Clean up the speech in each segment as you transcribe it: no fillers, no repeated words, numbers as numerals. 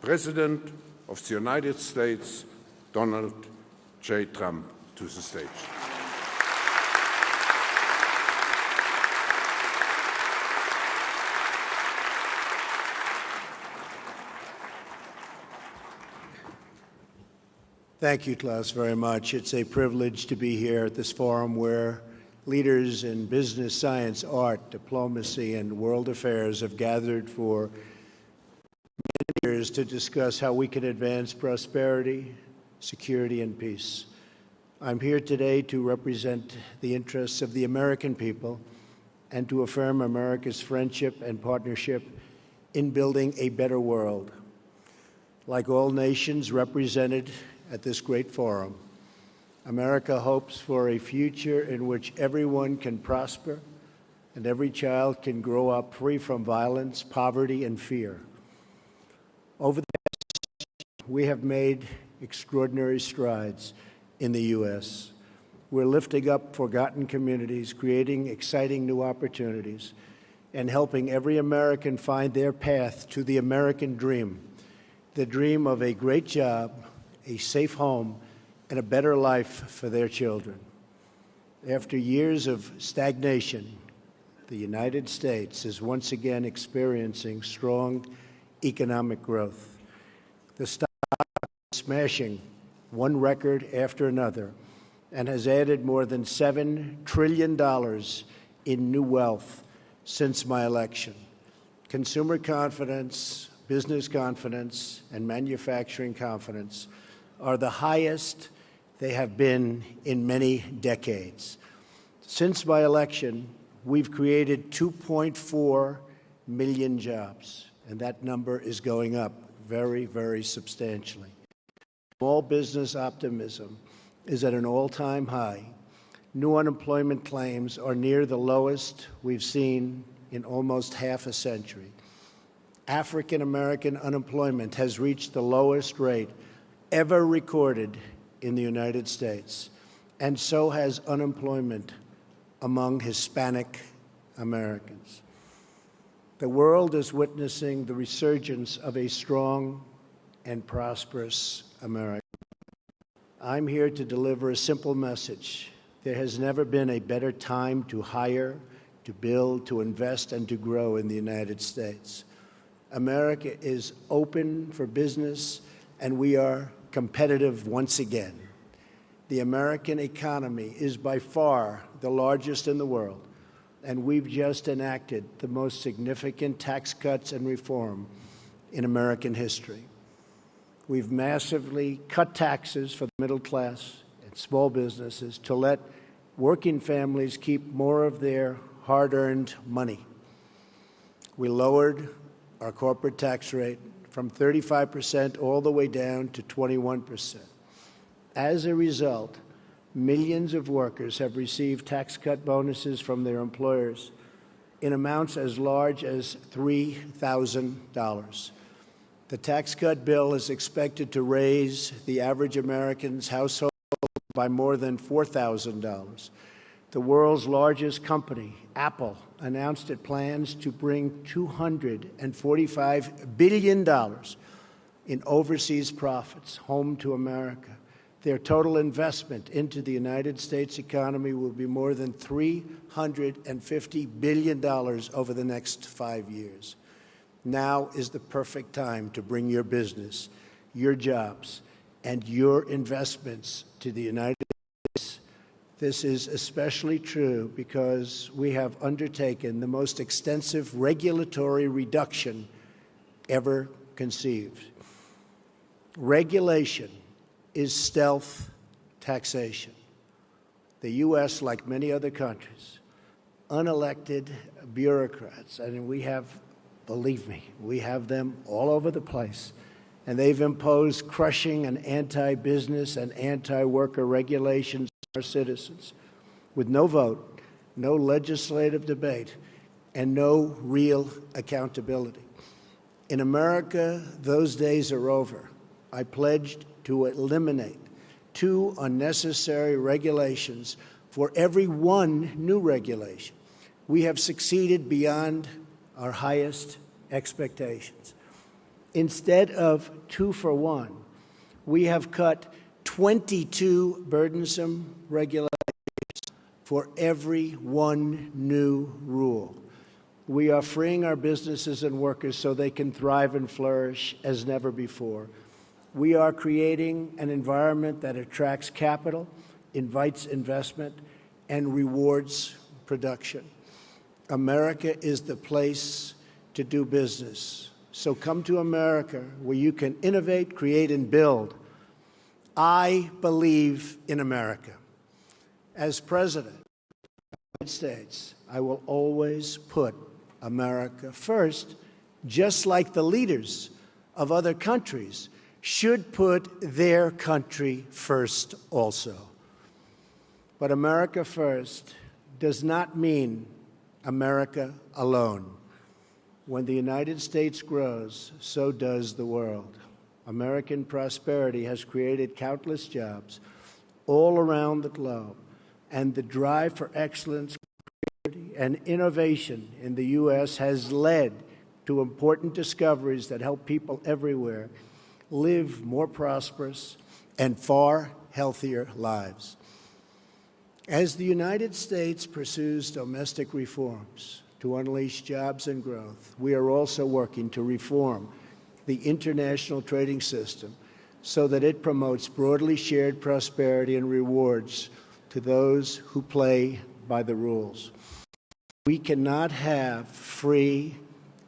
President of the United States, Donald J. Trump, to the stage. Thank you, Klaus, very much. It's a privilege to be here at this forum where leaders in business, science, art, diplomacy, and world affairs have gathered for many years to discuss how we can advance prosperity, security, and peace. I'm here today to represent the interests of the American people and to affirm America's friendship and partnership in building a better world. Like all nations represented at this great forum, America hopes for a future in which everyone can prosper and every child can grow up free from violence, poverty, and fear. Over the past year, we have made extraordinary strides in the U.S. We're lifting up forgotten communities, creating exciting new opportunities, and helping every American find their path to the American dream, the dream of a great job, a safe home, and a better life for their children. After years of stagnation, the United States is once again experiencing strong economic growth. The stock market is smashing one record after another and has added more than $7 trillion in new wealth since my election. Consumer confidence, business confidence, and manufacturing confidence are the highest they have been in many decades. Since my election, we've created 2.4 million jobs, and that number is going up very, very substantially. Small business optimism is at an all-time high. New unemployment claims are near the lowest we've seen in almost half a century. African-American unemployment has reached the lowest rate ever recorded in the United States, and so has unemployment among Hispanic Americans. The world is witnessing the resurgence of a strong and prosperous America. I'm here to deliver a simple message. There has never been a better time to hire, to build, to invest, and to grow in the United States. America is open for business, and we are competitive once again. The American economy is by far the largest in the world, and we've just enacted the most significant tax cuts and reform in American history. We've massively cut taxes for the middle class and small businesses to let working families keep more of their hard-earned money. We lowered our corporate tax rate from 35% all the way down to 21%. As a result, millions of workers have received tax cut bonuses from their employers in amounts as large as $3,000. The tax cut bill is expected to raise the average American's household by more than $4,000. The world's largest company, Apple, announced it plans to bring $245 billion in overseas profits home to America. Their total investment into the United States economy will be more than $350 billion over the next 5 years. Now is the perfect time to bring your business, your jobs, and your investments to the United States. This is especially true because we have undertaken the most extensive regulatory reduction ever conceived. Regulation is stealth taxation. The U.S., like many other countries, unelected bureaucrats, and we have, believe me, we have them all over the place, and they've imposed crushing and anti-business and anti-worker regulations on our citizens with no vote, no legislative debate, and no real accountability. In America, those days are over. I pledged to eliminate 2 unnecessary regulations for every 1 new regulation. We have succeeded beyond our highest expectations. Instead of 2 for 1, we have cut 22 burdensome regulations for every one new rule. We are freeing our businesses and workers so they can thrive and flourish as never before. We are creating an environment that attracts capital, invites investment, and rewards production. America is the place to do business. So come to America, where you can innovate, create, and build. I believe in America. As President of the United States, I will always put America first, just like the leaders of other countries should put their country first also. But America first does not mean America alone. When the United States grows, so does the world. American prosperity has created countless jobs all around the globe, and the drive for excellence and innovation in the U.S. has led to important discoveries that help people everywhere live more prosperous and far healthier lives. As the United States pursues domestic reforms to unleash jobs and growth, we are also working to reform the international trading system so that it promotes broadly shared prosperity and rewards to those who play by the rules. We cannot have free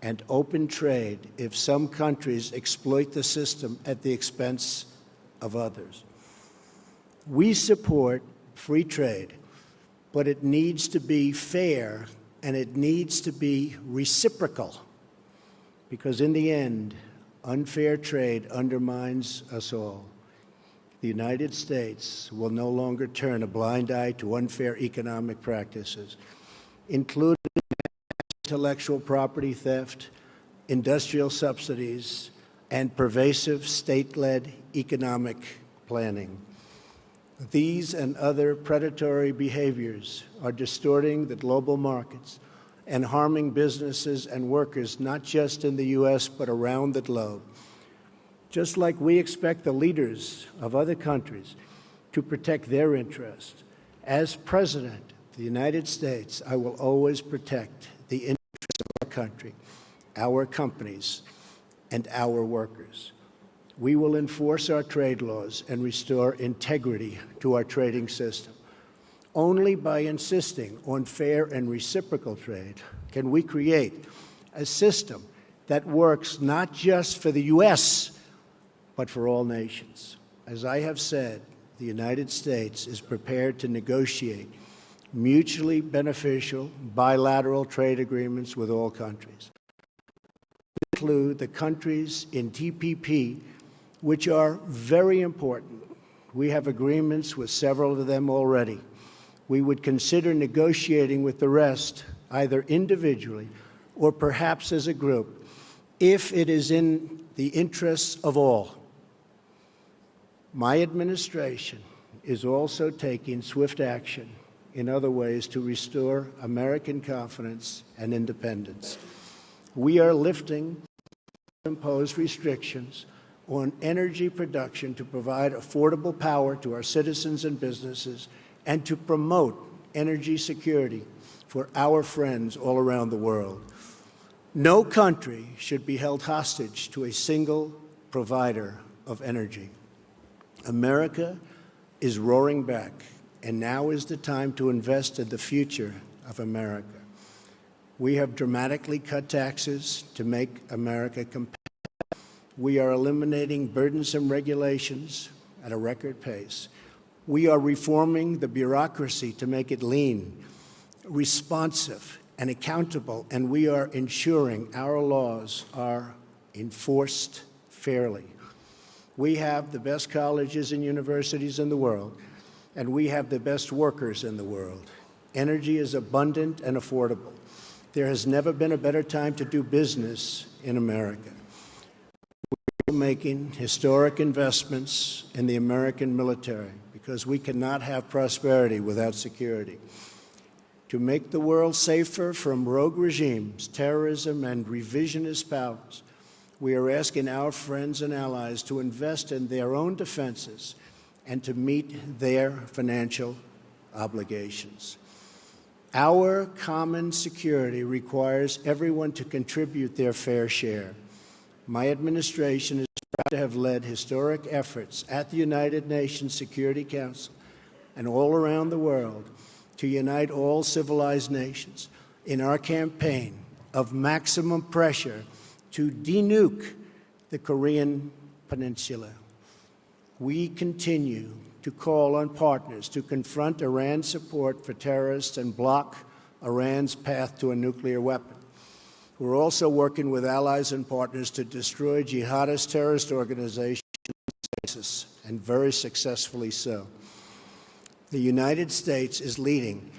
and open trade if some countries exploit the system at the expense of others. We support free trade, but it needs to be fair and it needs to be reciprocal, because in the end, unfair trade undermines us all. The United States will no longer turn a blind eye to unfair economic practices, including intellectual property theft, industrial subsidies, and pervasive state-led economic planning. These and other predatory behaviors are distorting the global markets and harming businesses and workers, not just in the U.S., but around the globe. Just like we expect the leaders of other countries to protect their interests, as President of the United States, I will always protect the interests of our country, our companies, and our workers. We will enforce our trade laws and restore integrity to our trading system. Only by insisting on fair and reciprocal trade can we create a system that works not just for the U.S., but for all nations. As I have said, the United States is prepared to negotiate mutually beneficial bilateral trade agreements with all countries. These include the countries in TPP, which are very important. We have agreements with several of them already. We would consider negotiating with the rest, either individually or perhaps as a group, if it is in the interests of all. My administration is also taking swift action in other ways to restore American confidence and independence. We are lifting imposed restrictions on energy production to provide affordable power to our citizens and businesses and to promote energy security for our friends all around the world. No country should be held hostage to a single provider of energy. America is roaring back, and now is the time to invest in the future of America. We have dramatically cut taxes to make America competitive. We are eliminating burdensome regulations at a record pace. We are reforming the bureaucracy to make it lean, responsive, and accountable, and we are ensuring our laws are enforced fairly. We have the best colleges and universities in the world, and we have the best workers in the world. Energy is abundant and affordable. There has never been a better time to do business in America. We're making historic investments in the American military because we cannot have prosperity without security. To make the world safer from rogue regimes, terrorism, and revisionist powers, We are asking our friends and allies to invest in their own defenses and to meet their financial obligations. Our common security requires everyone to contribute their fair share. My administration is proud to have led historic efforts at the United Nations Security Council and all around the world to unite all civilized nations in our campaign of maximum pressure to denuke the Korean Peninsula. We continue to call on partners to confront Iran's support for terrorists and block Iran's path to a nuclear weapon. We're also working with allies and partners to destroy jihadist terrorist organizations, ISIS, and very successfully so. The United States is leading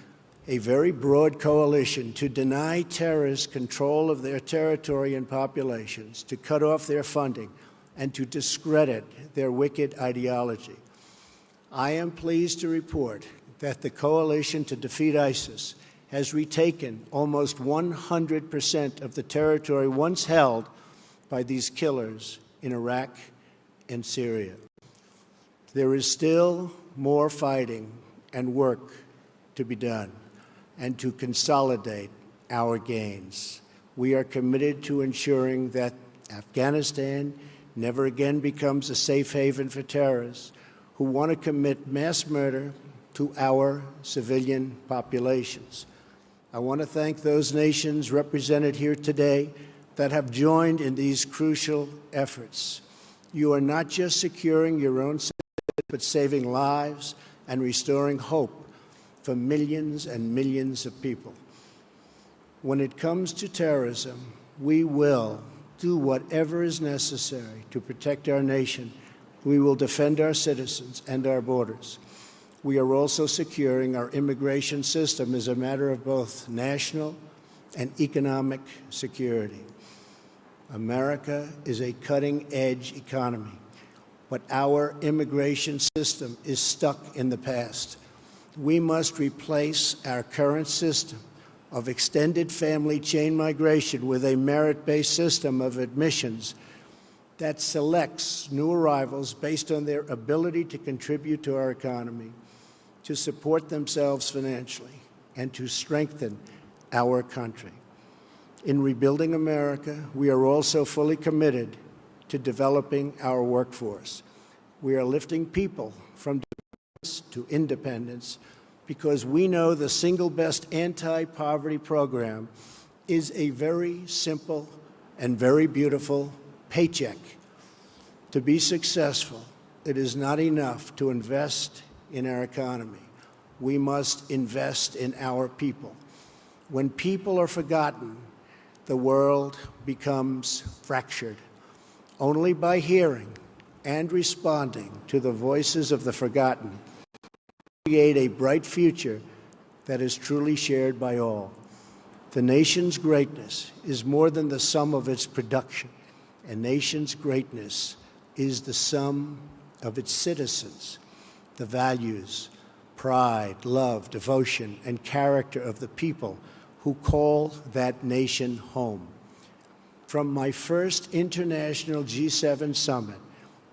a very broad coalition to deny terrorists control of their territory and populations, to cut off their funding, and to discredit their wicked ideology. I am pleased to report that the coalition to defeat ISIS has retaken almost 100% of the territory once held by these killers in Iraq and Syria. There is still more fighting and work to be done and to consolidate our gains. We are committed to ensuring that Afghanistan never again becomes a safe haven for terrorists who want to commit mass murder to our civilian populations. I want to thank those nations represented here today that have joined in these crucial efforts. You are not just securing your own safety, but saving lives and restoring hope for millions and millions of people. When it comes to terrorism, we will do whatever is necessary to protect our nation. We will defend our citizens and our borders. We are also securing our immigration system as a matter of both national and economic security. America is a cutting-edge economy, but our immigration system is stuck in the past. We must replace our current system of extended family chain migration with a merit-based system of admissions that selects new arrivals based on their ability to contribute to our economy, to support themselves financially, and to strengthen our country. In rebuilding America, we are also fully committed to developing our workforce. We are lifting people from dependence to independence because we know the single best anti-poverty program is a very simple and very beautiful paycheck. To be successful, it is not enough to invest in our economy. We must invest in our people. When people are forgotten, the world becomes fractured. Only by hearing and responding to the voices of the forgotten, create a bright future that is truly shared by all. The nation's greatness is more than the sum of its production. A nation's greatness is the sum of its citizens, the values, pride, love, devotion, and character of the people who call that nation home. From my first international G7 summit,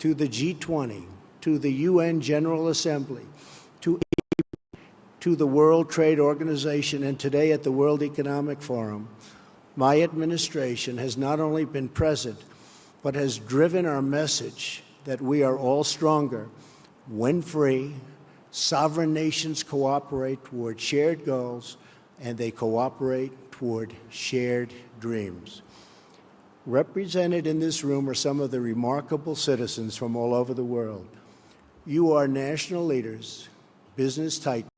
to the G20, to the UN General Assembly, to the World Trade Organization, and today at the World Economic Forum, my administration has not only been present, but has driven our message that we are all stronger when free, sovereign nations cooperate toward shared goals, and they cooperate toward shared dreams. Represented in this room are some of the remarkable citizens from all over the world. You are national leaders, business titans,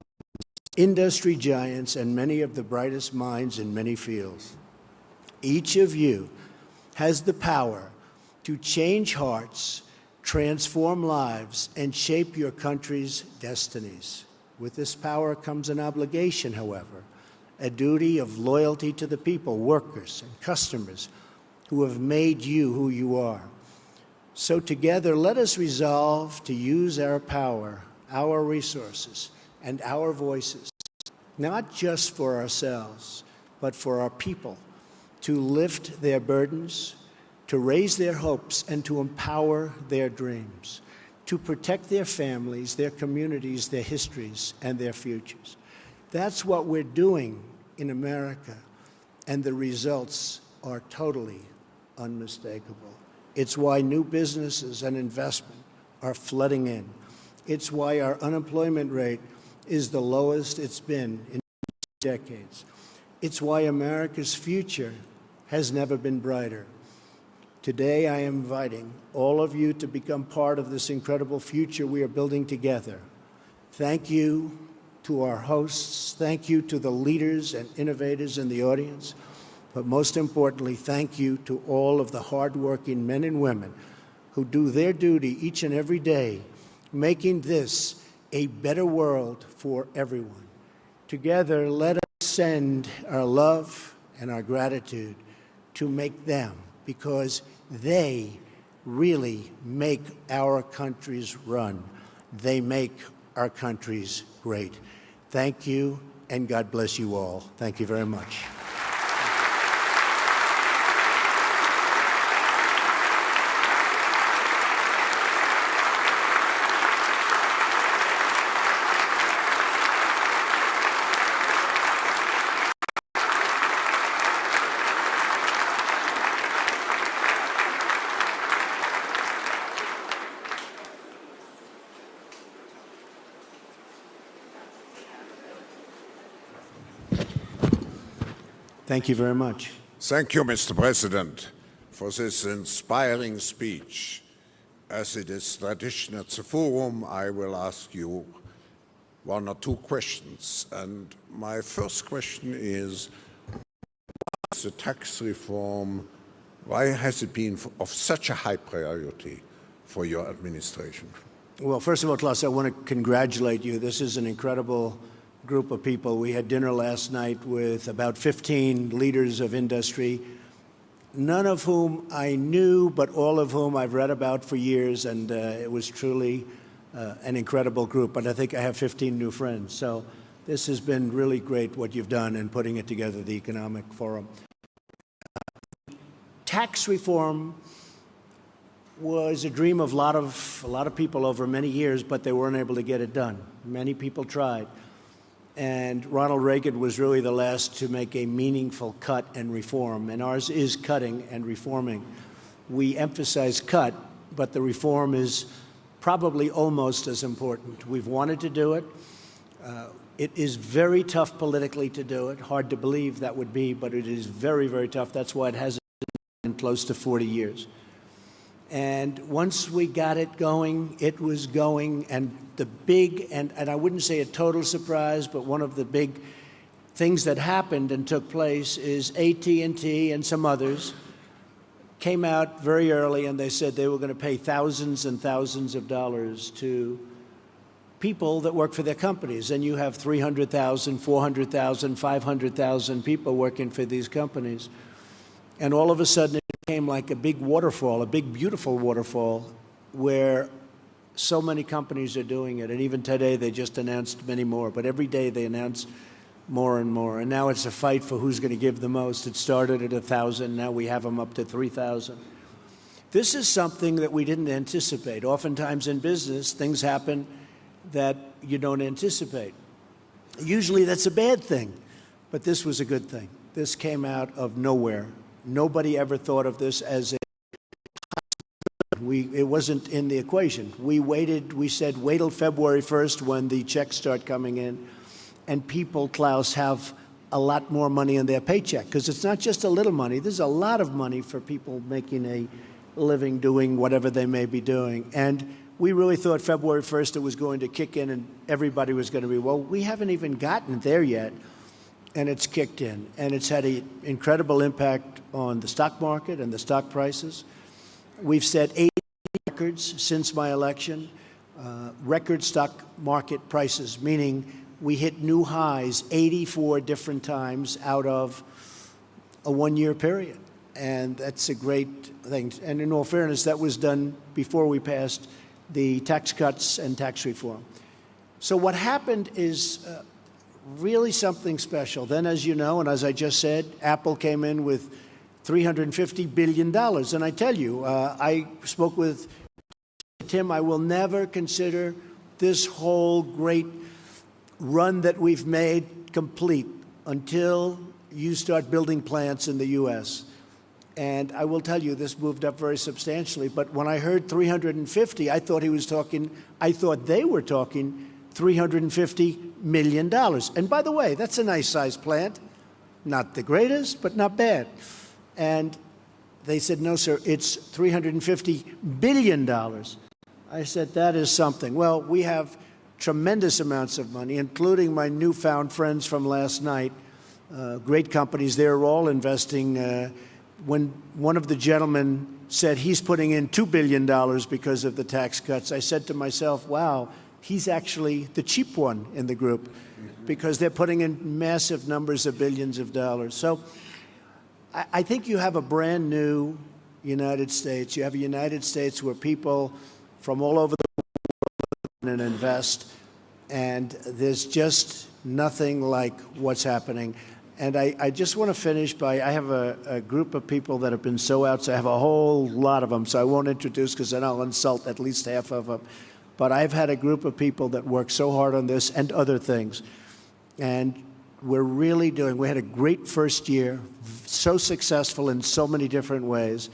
industry giants, and many of the brightest minds in many fields. Each of you has the power to change hearts, transform lives, and shape your country's destinies. With this power comes an obligation, however, a duty of loyalty to the people, workers, and customers who have made you who you are. So together, let us resolve to use our power, our resources, and our voices, not just for ourselves, but for our people, to lift their burdens, to raise their hopes and to empower their dreams, to protect their families, their communities, their histories, and their futures. That's what we're doing in America, and the results are totally unmistakable. It's why new businesses and investment are flooding in. It's why our unemployment rate is the lowest it's been in decades. It's why America's future has never been brighter. Today, I am inviting all of you to become part of this incredible future we are building together. Thank you to our hosts. Thank you to the leaders and innovators in the audience. But most importantly, thank you to all of the hardworking men and women who do their duty each and every day, making this a better world for everyone. Together, let us send our love and our gratitude to make them, because they really make our countries run. They make our countries great. Thank you, and God bless you all. Thank you very much. Thank you very much. Thank you, Mr. President, for this inspiring speech. As it is tradition at the forum, I will ask you one or two questions. And my first question is, why is the tax reform, why has it been of such a high priority for your administration? Well, first of all, Klaus, I want to congratulate you. This is an incredible group of people. We had dinner last night with about 15 leaders of industry, none of whom I knew, but all of whom I've read about for years, and it was truly an incredible group. But I think I have 15 new friends. So this has been really great what you've done in putting it together, the Economic Forum. Tax reform was a dream of a lot of people over many years, but they weren't able to get it done. Many people tried. And Ronald Reagan was really the last to make a meaningful cut and reform, and ours is cutting and reforming. We emphasize cut, but the reform is probably almost as important. We've wanted to do it. It is very tough politically to do it. Hard to believe that would be, but it is very, very tough. That's why it hasn't been close to 40 years. And once we got it going, it was going, and the big, and I wouldn't say a total surprise, but one of the big things that happened and took place is AT&T and some others came out very early, and they said they were going to pay thousands and thousands of dollars to people that work for their companies. And you have 300,000, 400,000, 500,000 people working for these companies. And all of a sudden, it became like a big waterfall, a big, beautiful waterfall, where so many companies are doing it. And even today, they just announced many more. But every day, they announce more and more. And now it's a fight for who's going to give the most. It started at 1,000. Now we have them up to 3,000. This is something that we didn't anticipate. Oftentimes in business, things happen that you don't anticipate. Usually, that's a bad thing. But this was a good thing. This came out of nowhere. Nobody ever thought of this as a it wasn't in the equation. We waited, we said, wait till February 1st when the checks start coming in, and people, Klaus, have a lot more money in their paycheck, because it's not just a little money. There's a lot of money for people making a living doing whatever they may be doing. And we really thought February 1st it was going to kick in and everybody was going to be, well, we haven't even gotten there yet. And it's kicked in, and it's had an incredible impact on the stock market and the stock prices. We've set 80 records since my election, record stock market prices, meaning we hit new highs 84 different times out of a one-year period. And that's a great thing. And in all fairness, that was done before we passed the tax cuts and tax reform. So what happened is really something special. Then, as you know, and as I just said, Apple came in with $350 billion. And I tell you, I spoke with Tim, I will never consider this whole great run that we've made complete until you start building plants in the U.S. And I will tell you, this moved up very substantially. But when I heard 350, I thought they were talking $350 million. And by the way, that's a nice-sized plant. Not the greatest, but not bad. And they said, no, sir, it's $350 billion. I said, that is something. Well, we have tremendous amounts of money, including my newfound friends from last night, great companies. They're all investing. When one of the gentlemen said he's putting in $2 billion because of the tax cuts, I said to myself, wow, he's actually the cheap one in the group because they're putting in massive numbers of billions of dollars. So I think you have a brand new United States. You have a United States where people from all over the world and invest, and there's just nothing like what's happening. And I just want to finish by, I have a group of people that have been so outside. I have a whole lot of them, so I won't introduce because then I'll insult at least half of them. But I've had a group of people that work so hard on this and other things. And we're really doing, we had a great first year, so successful in so many different ways.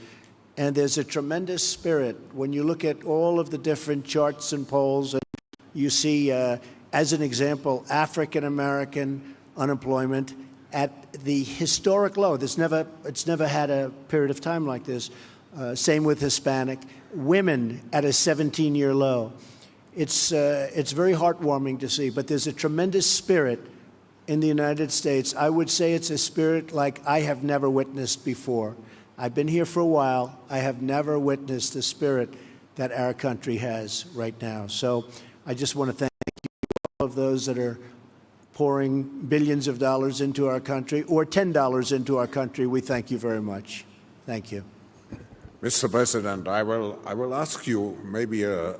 And there's a tremendous spirit. When you look at all of the different charts and polls, and you see, as an example, African-American unemployment at the historic low. It's never had a period of time like this. Same with Hispanic. Women at a 17-year low. It's very heartwarming to see, but there's a tremendous spirit in the United States. I would say it's a spirit like I have never witnessed before. I've been here for a while. I have never witnessed the spirit that our country has right now. So I just want to thank you, all of those that are pouring billions of dollars into our country, or $10 into our country. We thank you very much. Thank you. Mr. President, I will ask you maybe a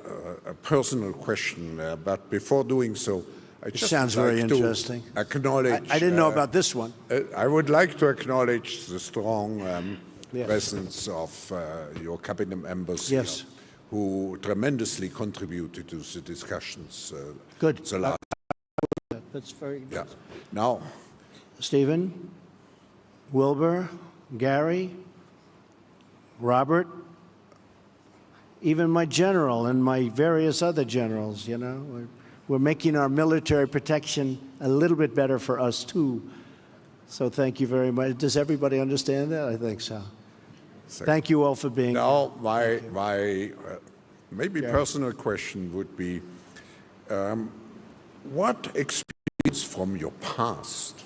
personal question, but before doing so, I just sounds very interesting. Acknowledge. I didn't know about this one. I would like to acknowledge the strong presence of your cabinet members here, who tremendously contributed to the discussions. Good. The last. That's very good. Yeah. Now, Stephen, Wilbur, Gary, Robert, even my general and my various other generals, you know, we're making our military protection a little bit better for us too. So thank you very much. Does everybody understand that? I think so. Thank you all for being here. Now, my maybe personal question would be, what experience from your past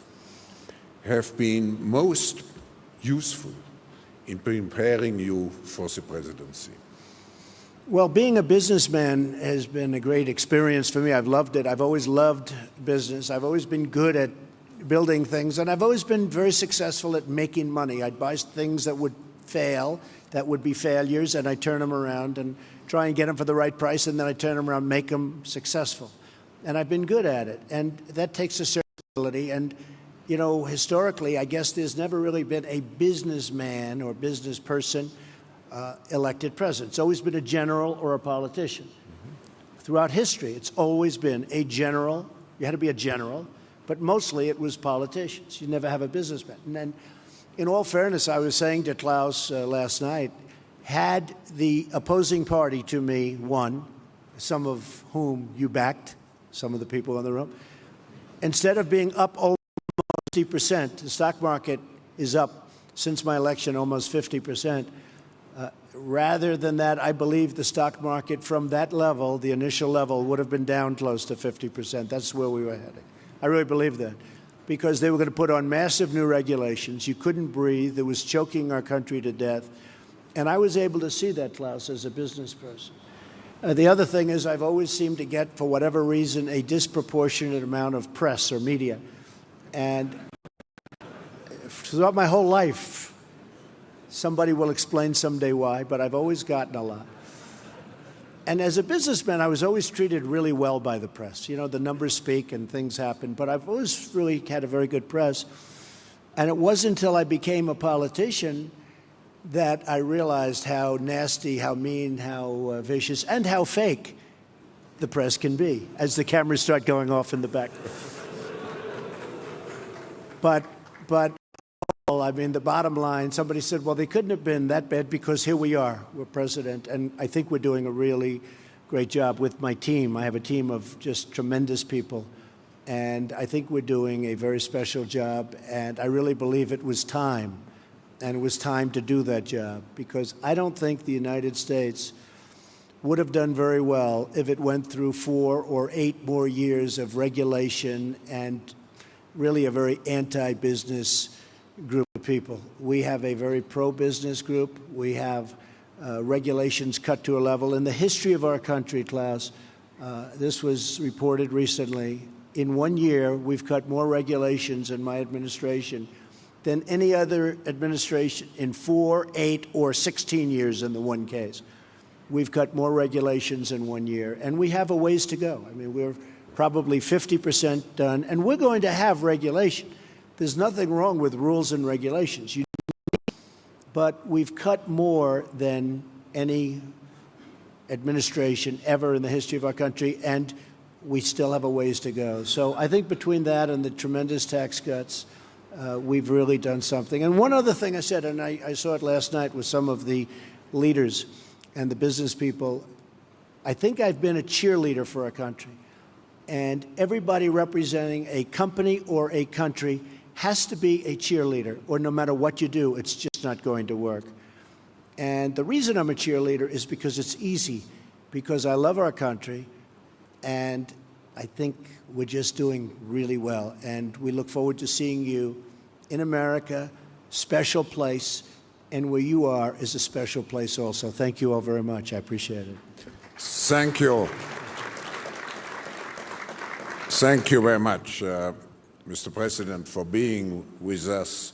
have been most useful in preparing you for the presidency? Well, being a businessman has been a great experience for me. I've loved it. I've always loved business. I've always been good at building things, and I've always been very successful at making money. I'd buy things that would fail, that would be failures, and I turn them around and try and get them for the right price, and then I turn them around and make them successful. And I've been good at it, and that takes a certain ability. And, you know, historically, I guess there's never really been a businessman or business person elected president. It's always been a general or a politician. Throughout history, it's always been a general. You had to be a general, but mostly it was politicians. You never have a businessman. And then, in all fairness, I was saying to Klaus last night, had the opposing party to me won, some of whom you backed, some of the people in the room, instead of being up almost 50%, the stock market is up since my election almost 50%. Rather than that, I believe the stock market from that level, the initial level, would have been down close to 50%. That's where we were heading. I really believe that, because they were going to put on massive new regulations. You couldn't breathe. It was choking our country to death. And I was able to see that, Klaus, as a business person. The other thing is I've always seemed to get, for whatever reason, a disproportionate amount of press or media. And throughout my whole life, somebody will explain someday why, but I've always gotten a lot. And as a businessman, I was always treated really well by the press. You know, the numbers speak and things happen, but I've always really had a very good press. And it wasn't until I became a politician that I realized how nasty, how mean, how vicious, and how fake the press can be as the cameras start going off in the back. But I mean, the bottom line, somebody said, well, they couldn't have been that bad because here we are, we're president. And I think we're doing a really great job with my team. I have a team of just tremendous people. And I think we're doing a very special job. And I really believe it was time. And it was time to do that job, because I don't think the United States would have done very well if it went through 4 or 8 more years of regulation and really a very anti-business group of people. We have a very pro-business group. We have regulations cut to a level. In the history of our country, Klaus, this was reported recently, in 1 year, we've cut more regulations in my administration than any other administration in 4, 8, or 16 years in the one case. We've cut more regulations in 1 year, and we have a ways to go. I mean, we're probably 50% done, and we're going to have regulation. There's nothing wrong with rules and regulations. But we've cut more than any administration ever in the history of our country, and we still have a ways to go. So I think between that and the tremendous tax cuts, we've really done something. And one other thing I said, and I saw it last night with some of the leaders and the business people, I think I've been a cheerleader for our country. And everybody representing a company or a country has to be a cheerleader, or no matter what you do, it's just not going to work. And the reason I'm a cheerleader is because it's easy, because I love our country, and I think we're just doing really well. And we look forward to seeing you in America, special place, and where you are is a special place also. Thank you all very much. I appreciate it. Thank you. Thank you very much, Mr. President, for being with us.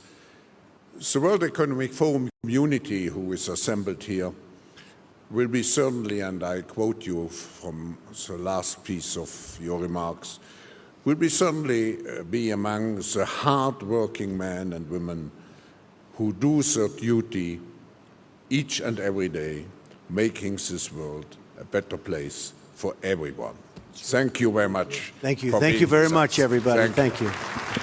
The World Economic Forum community who is assembled here will be certainly, and I quote you from the last piece of your remarks, will be certainly be among the hard-working men and women who do their duty each and every day, making this world a better place for everyone. Thank you very much. Thank you. Thank you very much, everybody. Thank you. Thank you.